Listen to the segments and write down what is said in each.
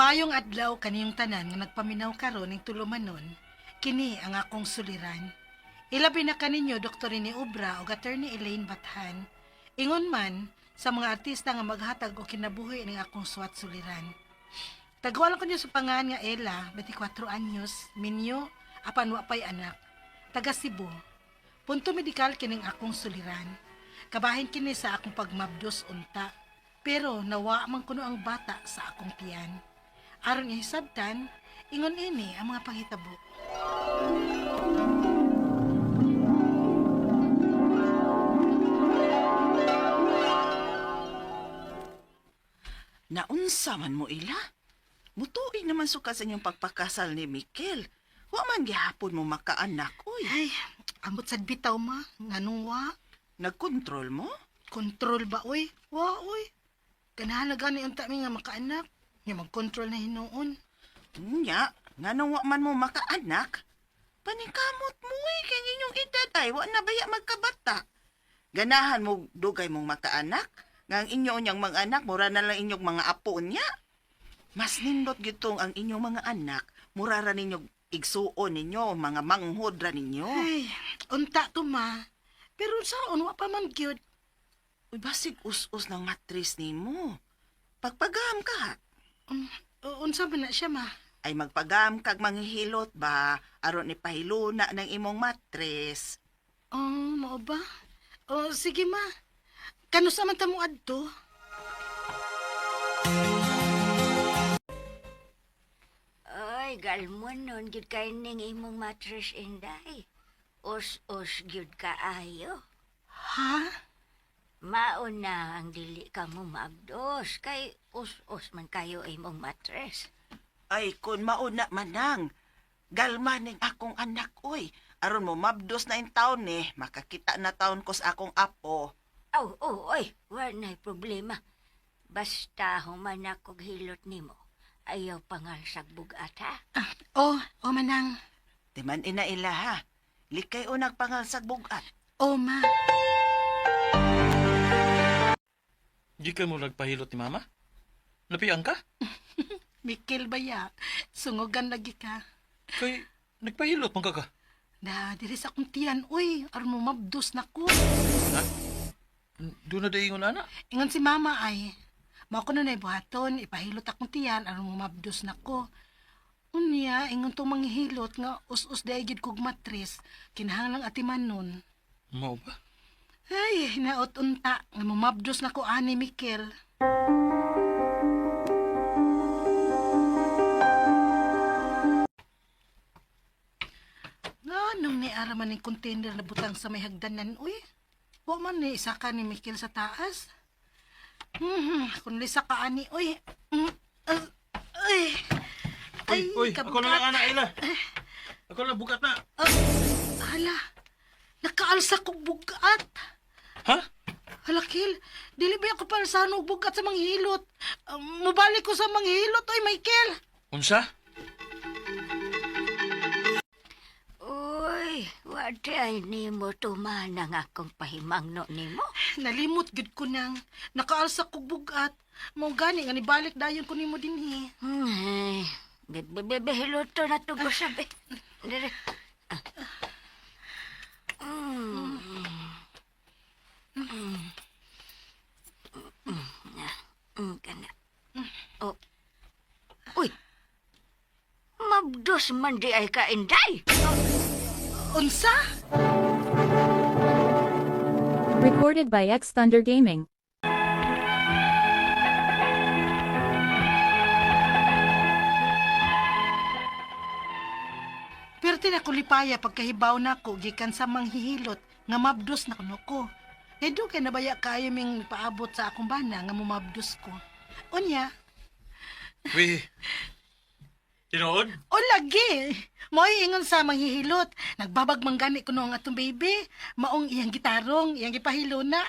Mayong adlaw kaniyong tanan nga nagpaminaw karon ning tulumanon, kini ang akong suliran. Ilabi na kaninyo Dr. ni Ubra o Attorney Elaine Bathan. Ingon man sa mga artista nga maghatag o kinabuhi ning akong suwat suliran. Tagwala ko niyo sa pangan nga Ella, 24 anyos, minyo, apan wa pay anak. Taga Cebu. Punto medikal kining akong suliran. Kabahin kini sa akong pagmabdos unta. Pero nawa man kuno ang bata sa akong tiyan. Aron ihisabtan, ingon ini ang mga panghitabo. Naunsa man mo ila? Mutuig naman suka sa inyong pagpakasal ni Mikel. Wa man gihapon mo makaanak, uy. Ay, amot sad bitaw ma, nganong wa? Nagkontrol mo? Kontrol ba uy? Wa uy. Ganahan na gani unta mi nga makaanak. Nga mag-control na hinuon. Nya, nga nung wa man mo makaanak, panikamot mo kay inyong edad ay wa na baya magkabata. Ganahan mo dugay mong makaanak, nga ang inyo unyang mga anak, mura na lang inyong mga apo niya. Mas nindot gitong ang inyong mga anak, mura ra ninyong igsuon ninyo, mga manghod ra ninyo. Ay, unta to ma. Pero saon wa pa man gyud. Uy, basig us-us ng matris ni mo. Pagpagam ka, Unsa man na siya ma? ay magpagam kag manghihilot ba, aron ni pahiluna ng imong matris. Oh, mao ba? Oh, sige ma. Kano sa man ta mo adto? Ay, galmon nun, gid kay ning imong mattress inday. Us-us gid kaayo. Ha? Maon na ang dili ka mo maabdos, kay us-us man kayo imong mattress. Ay, kun mauna manang, galmaning akong anak, uy. Aron mo mabdos na in taon makakita na taon ko sa akong apo. Oy, wala problema. Basta human akong hilot nimo, ayaw pangalsag bugat ha. Oh, manang. Di man inaila ha, likay o nagpangalsag bugat. Oh, ma. Di ka mo nagpahilot ni Mama? Napiang ka? Mikil baya. Sungogan lagi ka. Kay, nagpahilot man ka. Na, diri sa akong tiyan, uy, aron mo mabdos na ko. Ha? Doon na daingon, ana? Ingon si mama ay, mao ko na buhaton, ipahilot akong tiyan, aron mo mabdos na ko. Unya, ingon tong manghihilot nga us-us daigid kog matris, kinahanglang atiman nun. Mao ba? Ay, naot unta, nga mamabdos na ko ani Mikel. Nganong ni araman ng container na butang sa may hagdanan, uy? Wa man ni isa ka ni Mikel sa taas. Kung lisa ka ani, uy. Ay, Uy, ako na lang, ana, Ila. Ako na bukat na. Hala, nakaalsa kong bugat. Ha? Hala, Kil, dili ba ako para sa anong bugat sa manghilot? Mabalik ko sa manghilot, oy, Michael. Unsa? Uy, waday nimo tumanang akong pahimangno nimo. Nalimot gid ko nang nakaalsa kong bugat. Mao gani nga nibalik dayon ko nimo dinhi. Ay, bebehilot na to ko sabi. Dire. Kana. Oh. Uy. Mabdos man di ay kainday. Unsa? Recorded by X Thunder Gaming. Pero tinakulipaya pagkahibaw na ko gikan sa manghihilot nga mabdos na kuno ko. Edo kay nabaya kayo ming paabot sa akong bana nga mumabdos ko. Unya, Uy. Tinood? o lagi. Mo'y ingon sa manghihilot. Nagbabag manggani ko ang atong baby. Maong iyang gitarong, iyang gipahilo na.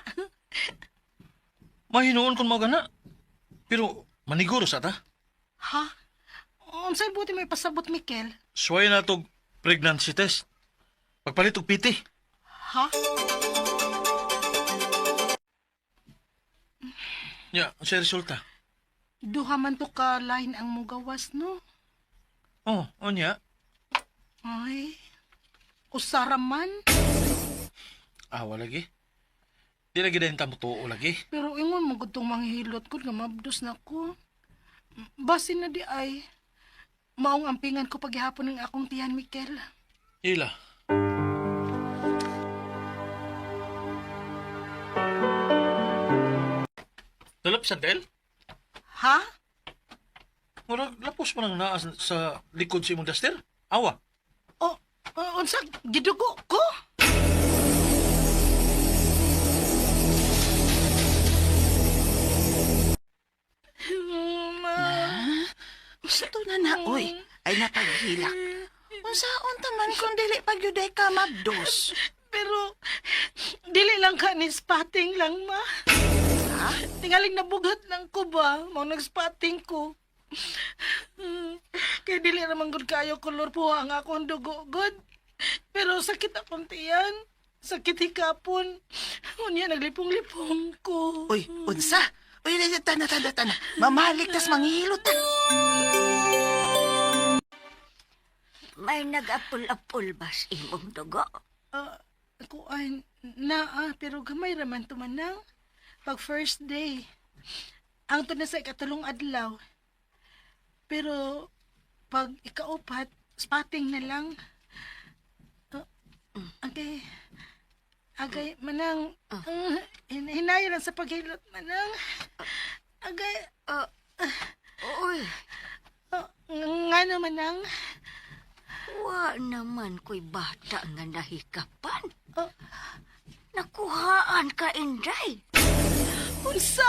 Mahinuon kung mga na. Pero, maniguro sa ta. Ha? Unsay buti may pasabot, Mikel? Suway na tog pregnancy test. Pagpalit og piti. Ha? Ya, ang siya resulta. Duha man to ka lain ang mugawas, no? Oh, onya. Ay, usara man. Awa lagi. Di lagi din kamo tuo lagi. Pero ingon mo gud tong manghihilot ko nga mabdos na ko. Basin na di ay. Maong ampingan ko paghihapon ng akong tiyan, Mikel. Ila. Dalap sa Del? Ha? Murag lapos mo nang naa sa likod si imong daster? Awa. O, unsa gidugo ko? Ma. Sa to na na, oy, ay napaghilak. Unsaon taman kung dili pagyuday ka mabdos? Pero, dili lang ka ni spotting lang, ma. Ha? Tingaling nabugat lang ko ba? Mau nag-spotting ko. Kaya dili naman gud kayo kolor po ang akong dugo, good. Pero sakit akong tiyan. Sakit hikapon. Unya, naglipong-lipong ko. Uy, unsa? Uy, tana. Mamalik tas manghilot ta. May nag-apul-apul ba sa imong dugo? Ako ay pero gamay raman tumanang. Pag first day. Ang to na sa ikatulong adlaw. Pero, pag ikaupat, spotting na lang. Agay, manang, hinaya lang sa paghilot, manang. Agay, Uy, nga na, manang. wa naman ko'y bata nga nahikapan. Oh. Nakuhaan ka, Inday. Unsa?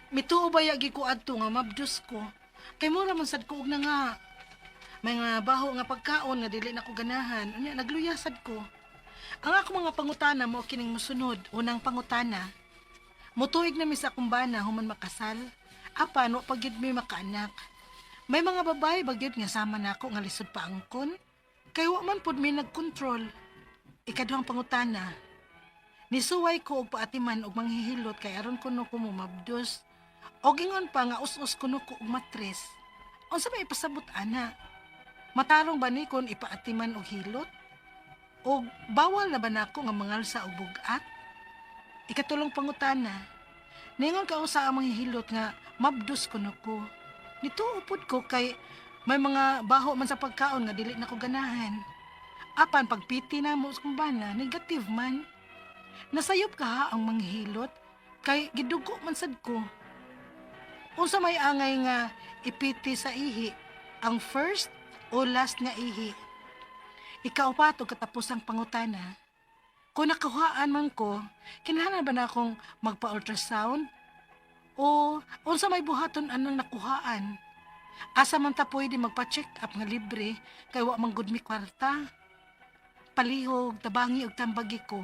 Mituo ba yagi ko adto nga mabdus ko? Kay mura man sad ko og na nga. May nga baho nga pagkaon nga dili na ko ganahan. Unya nagluyasad ko. Ang ako mga pangutana mo kining mosunod. Unang pangutana. Mutuig na mi sa akong bana human makasal. Apan wa pagyud mi makaanak. May mga babae bagyod nga sama nako nga lisod pa angkon. Kay wa man pud mi nagkontrol. Ikaduhang pangutana. Nisuway ko og paatiman og manghihilot kay aron kuno ko mo mabdos. Og ingon pa nga us-us kuno ko og matres. Unsa may ipasabot ana? Matarong ba ni kon ipaatiman og hilot? O bawal na ba nako nga mangalsa og bugat? Ikatulong pangutana. Ningon ka usa ang manghihilot nga mabdos kuno ko. Nituo pud ko kay may mga baho man sa pagkaon nga dili na ko ganahan. Apan pagpiti na mo sa kumbana, negative man. Nasayop ka ha ang manghihilot kay gidugo man sad ko. Unsa may angay nga ipiti sa ihi, ang first o last nga ihi. Ikaw pa to katapos ang pangutana. Kung nakuhaan man ko, kinahanglan ba na akong magpa-ultrasound? O unsa may buhaton anang nakuhaan? Asa man ta pwede magpa-check up nga libre kay wa man gud mi kwarta. Palihog, tabangi og tambagi ko.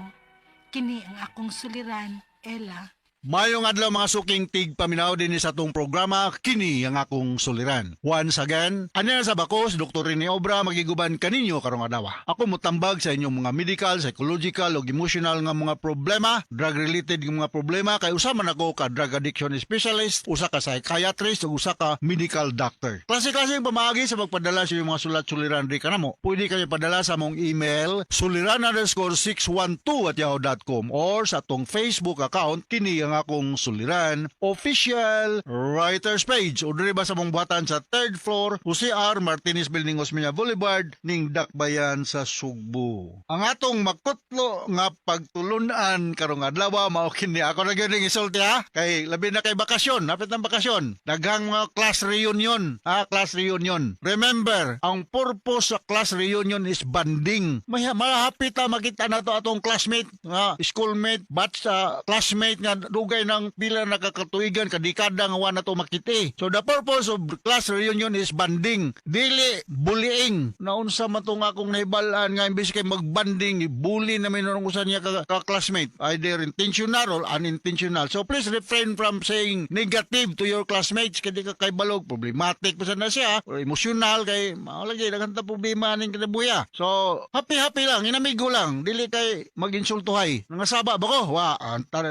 Kini ang akong suliran, Ella. Mayong adlaw mga suking tig paminaw din sa atong programa, kini ang akong suliran. Once again, anya sa bako si Dr. Rene Obra magiguban kaninyo karong adlaw. Ako mutambag sa inyong mga medical, psychological ug emotional nga mga problema, drug related nga mga problema kay usa man ako ka drug addiction specialist, usa ka psychiatrist ug usa ka medical doctor. Klase-klase ang pamaagi sa pagpadala sa inyong mga sulat-suliran di kanamo. Pwede kayo padala sa mong email suliran_612@yahoo.com or sa atong Facebook account kini ang akong suliran official writers page o diri ba sa mong buhatan sa 3rd floor Jose R. Martinez Building, Osmeña Boulevard ning Dakbayan sa Sugbo. Ang atong makutlo nga pagtulunan karong adlaw mao kini ako na gyud isulti ha kay labi na kay bakasyon, hapit ang bakasyon. Daghang mga class reunion, class reunion. Remember, ang purpose sa class reunion is bonding. Mahapit ta makita nato atong classmate, schoolmate, batch classmate nga dugay ng pila nakakatuigan kadikada nga wala to makiti. So the purpose of class reunion is banding, dili bullying. Naunsa man to nga akong nahibalaan nga imbes kay magbanding, bully na may usan niya ka-classmate, either intentional or unintentional. So please refrain from saying negative to your classmates kay di ka kay balog, problematic pa na siya or emotional kay malagi daghang ta problema ning kinabuya. So happy lang, inamigo lang, dili kay mag-insultuhay. Nangasaba ba ko? Wa,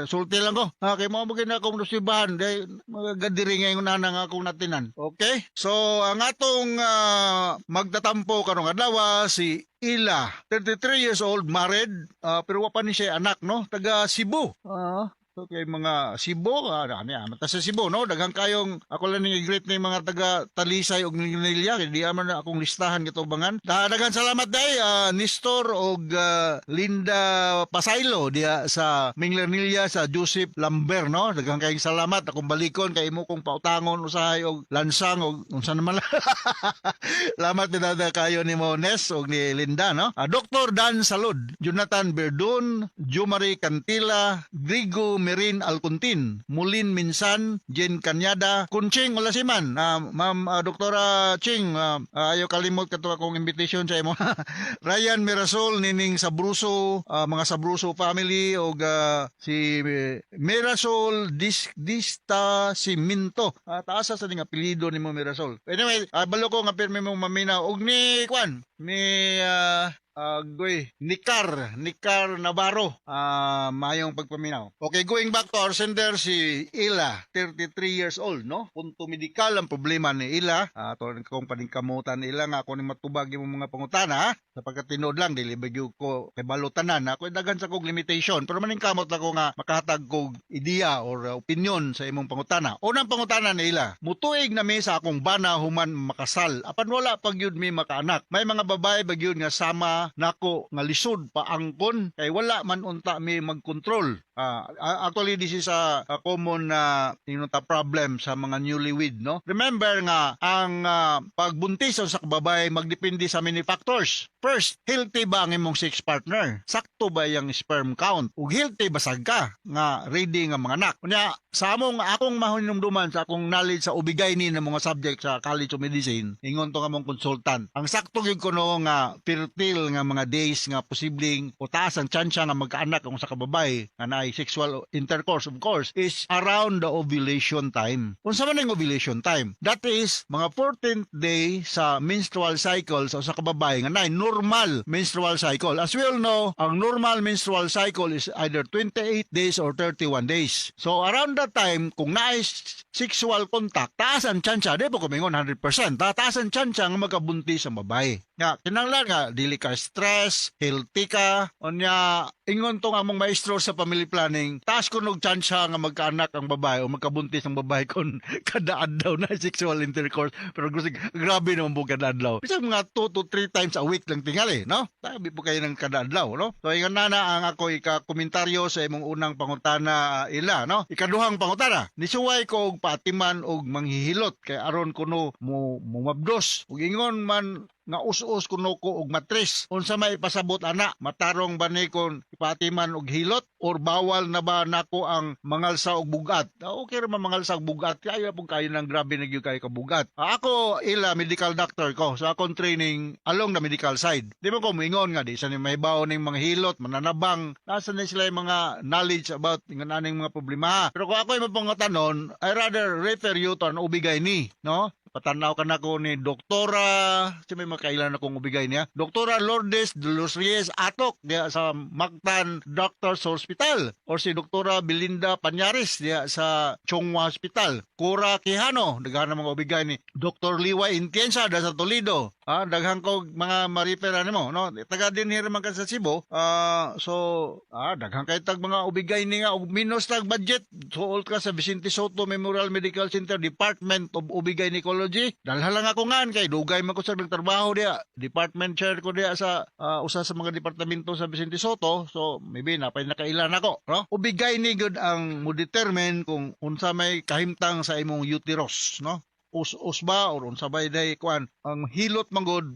sulti lang ko. Kay mo magin akong nusibahan, day magadiring ngayon na nga akong natinan. Okay? So ang atong magtatampo karong adlaw si Ila, 33 years old, married, pero wa pa ni siya anak, no? Taga Cebu. Okay, mga Cebu, mata sa Cebu, no? Daghang kayong, ako lang nag-greet na yung mga taga Talisay o Nilya, hindi naman na akong listahan kitubangan. Daghang salamat day, Nestor o Linda Pasaylo, diya sa Minglanilla, sa Joseph Lambert, no? Daghang kayong salamat, akong balikon, kay mo kong pautangon, usahay o lansang, o unsan naman lang. Salamat pinada kayo ni Mones o ni Linda, no? Dr. Dan Salud, Jonathan Verdun, Jumari Cantila, Grigo Merin Alcuntin, Mulin Minsan, Jen Kanyada, Kunching Olasiman, Ma'am Doktora Ching, ayaw kalimot kato akong invitation sa imo. Ryan Mirasol, Nining Sabruso, mga Sabruso family, o si Mirasol Dista Siminto. Taasa sa ning apelyido ni mo Mirasol. Anyway, balo ko nga pirmi mong maminaw. Og ni Kwan, ni Nikar Navarro, mayong pagpaminaw. Okay, going back to our sender, si Ila, 33 years old, no? Punto medikal ang problema ni Ila. Ito kong paningkamutan ni Ila nga ako ni matubag yung mga pangutana, sapagkat tinod lang, dili bagyo ko kay balutanan. Ako dagan sa kong limitation, pero maningkamot ako nga makahatag kong ideya or opinion sa imong pangutana. Unang pangutana ni Ila, mutuig na mi sa akong bana human makasal. Apan wala pag yun mi makaanak. May mga babae bagyod nga sama nako nga lisod pa angkon kay wala man unta mi magkontrol. Actually this is a common problem sa mga newlywed, no? Remember nga ang pagbuntis sa babae magdepende sa many factors. First, healthy ba ang imong sex partner? Sakto ba yung sperm count? Ug healthy ba sad ka nga ready nga mga anak? Unya sa akong mahinumduman sa akong knowledge sa ubigayni ng mga subject sa College of Medicine, ingon to nga mong consultant. Ang sakto gyud kuno nga fertile nga mga days nga posibleng utaas ang tsansa nga magkaanak kung sa kababay nga naay sexual intercourse, of course, is around the ovulation time. Unsa man ang ovulation time? That is mga 14th day sa menstrual cycle sa kababay nga naay normal menstrual cycle. As we all know, ang normal menstrual cycle is either 28 days or 31 days. So around that time, kung naay sexual contact, taas ang tsansa, di po kumingon 100%, taas ang tsansa nga magkabuntis ang babae. Nga, kinanglan nga, dili ka stress, healthy ka, o nya, ingon to nga mong maestro sa family planning, taas ko nog tsansa nga magkaanak ang babae o magkabuntis ang babae kung kada adlaw na sexual intercourse. Pero grabe naman po kada adlaw. Bisa mga 2 to 3 times a week lang tingali, no? Tabi po kayo ng kada adlaw, no? So, ingon na ang ako ika-komentaryo sa imong unang pangutana, Ila, no? Ikaduhang pangutana, nisuway ko og paatiman og manghihilot kay aron kuno mo mabdos. Ug ingon man nga us-us kuno ko og matris. Unsa may pasabot ana? Matarong ba ni kon ipatiman og hilot or bawal na ba nako ang mangalsa og bugat? Okay ra man mangalsa og bugat. Kaya pug kayo nang grabe na gyud kay ka bugat. Ako Ila medical doctor ko. So akong training along the medical side. Di mo ko moingon nga di sa ni mahibaw ning mga hilot, mananabang. Nasa na sila yung mga knowledge about aning mga problema. Pero kung ako ay mapangutanon, I rather refer you to an ubigayni, no? Patanaw ka na ko ni Doktora, si may makailan akong ubigay niya, Doktora Lourdes de los Reyes Atok diya sa Mactan Doctors Hospital, or si Doktora Belinda Pañares diya sa Chongwa Hospital. Cura Quijano, daghan na mga ubigay ni Dr. Liway Intienza da sa Toledo. Daghang ko mga maripera nimo, no? Taga din here man ka sa Cebu. Daghang kay tag mga ubigay ni nga og minus tag budget. Suol ka sa Vicente Soto Memorial Medical Center Department of Ubigay Gynecology. Dalha lang ako ngan kay dugay man ko sa nagtrabaho diya. Department chair ko diya sa usa sa mga departamento sa Vicente Soto. So maybe napay nakailan ako, no? Ubigay ni gud ang mo determine kung unsa may kahimtang sa imong uterus, no? Us ba or unsa bay day kuan ang hilot manggod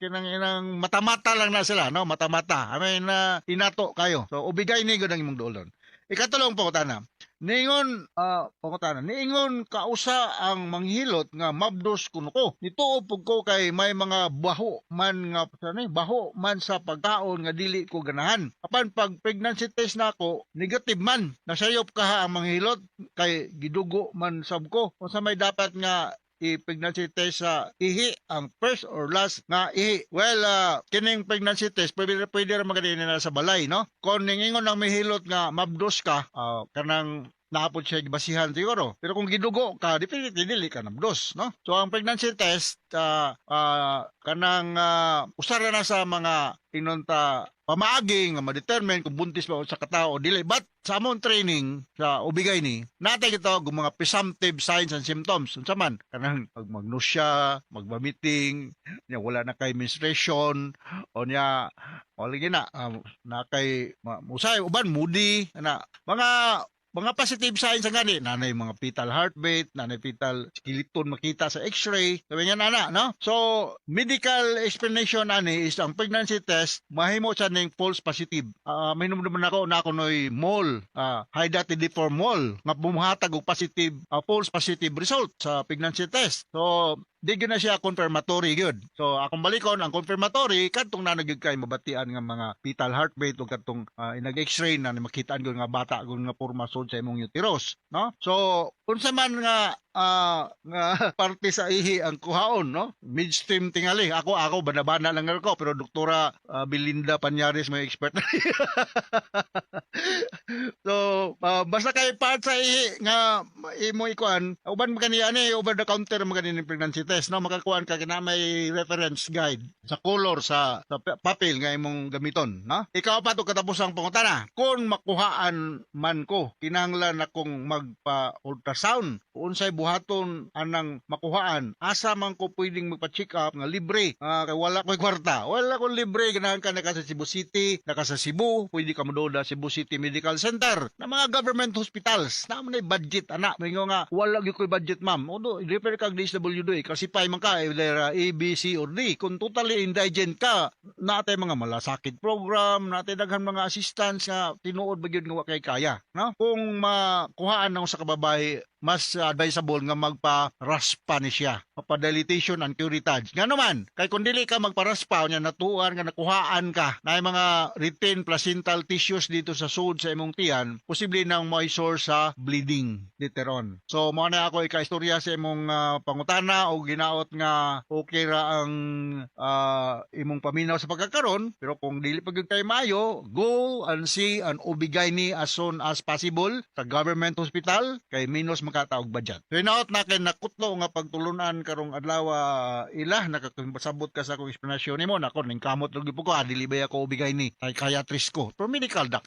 kinang mata-mata lang na sila, no? Mata-mata. I mean inato kayo. So ubigay ni gud ang imong duolon. Ikatulong po tana. Niingon, pangutana, niingon kausa ang manghilot nga mabdos kuno ko. Nituo pug ko kay may mga baho man nga baho man sa pagkaon nga dili ko ganahan. Apan pag pregnancy test na ako, negative man. Nasayop kaha ang manghilot kay gidugo man sab ko. Unsa may dapat nga i-pregnancy test sa ihi ang first or last nga ihi. Well, kining pregnancy test pwede ra magani na sa balay, no? Kung ningingon ang mahilot nga mabdos ka, kanang naapod siya basihan siguro. Pero kung gidugo ka, dili ka nabdos, no? So ang pregnancy test kanang usara na sa mga inunta pamaagi nga ma-determine kung buntis ba sa katao o dili. But sa among training sa ubigay ni, natay kita og mga presumptive signs and symptoms. Unsa man kanang magnausea, magvomiting, nya wala na kay menstruation o nya wala gina na kay usay uban moody na mga positive signs ang gani, nanay mga fetal heartbeat, nanay fetal skeleton makita sa x-ray, sabi nga nana, no? So, medical explanation ani is ang pregnancy test, mahimo siya ning false positive. Mahinom naman ako na ako noy mole, high deform mole, nga bumuhatag og positive, false positive result sa pregnancy test. So, di gyud na siya confirmatory gyud. So akong balikon ang confirmatory kadtong na nagyud kay mabatian nga mga fetal heartbeat ug kadtong inag-x-ray na makitaan gyud nga bata gyud nga porma sud sa imong uterus, no? So unsa man nga parte sa ihi ang kuhaon, no? Midstream tingali. Ako bana-bana lang ako pero doktora Belinda Panyares may expert. So basta kay part sa ihi nga imo ikuan uban magani ani over the counter magani ni pregnancy test, no? Makakuan ka kina may reference guide sa color sa papel nga imong gamiton, no? Ikaw pa to katapos ang pangutana, kung makuhaan man ko kinahanglan akong magpa-ultrasound unsay buhaton anang makuhaan, asa man ko pwedeng magpa-check up nga libre, kay wala ko'y kwarta, wala ko libre, ganahan ka naka sa Cebu City, naka sa Cebu, pwede ka mododa Cebu City Medical Center na mga government hospitals na may budget anak, may nga wala gyud ko'y budget ma'am, odo refer ka DSWD kasi pay man ka either A, B, C or D, kung totally indigent ka natay mga malasakit program, natay daghan mga assistance nga tinuod ba gyud nga wa kay kaya, no? Kung makuhaan nang sa kababae, mas advisable nga magpa-raspa ni siya. Papadilitation and curettage. Nga naman, kay kung dili ka magpa-raspa, nya natuan nga nakuhaan ka na mga retained placental tissues dito sa sud sa imong tiyan, posible nang may source sa bleeding later on. So, mo na ako ika-istorya sa imong pangutana o ginaot nga okay ra ang imong paminaw sa pagkakaroon, pero kung dili pa gyud kay maayo, go and see an OB-GYN as soon as possible sa government hospital kay minus makataog budget. So inaot na kay nakutlo nga pagtulunan karong adlaw ilah nakakasabot ka sa akong explanation nimo nako ning kamot lagi po ko dili ba ako ubigay ni psychiatrist ko pero medical doctor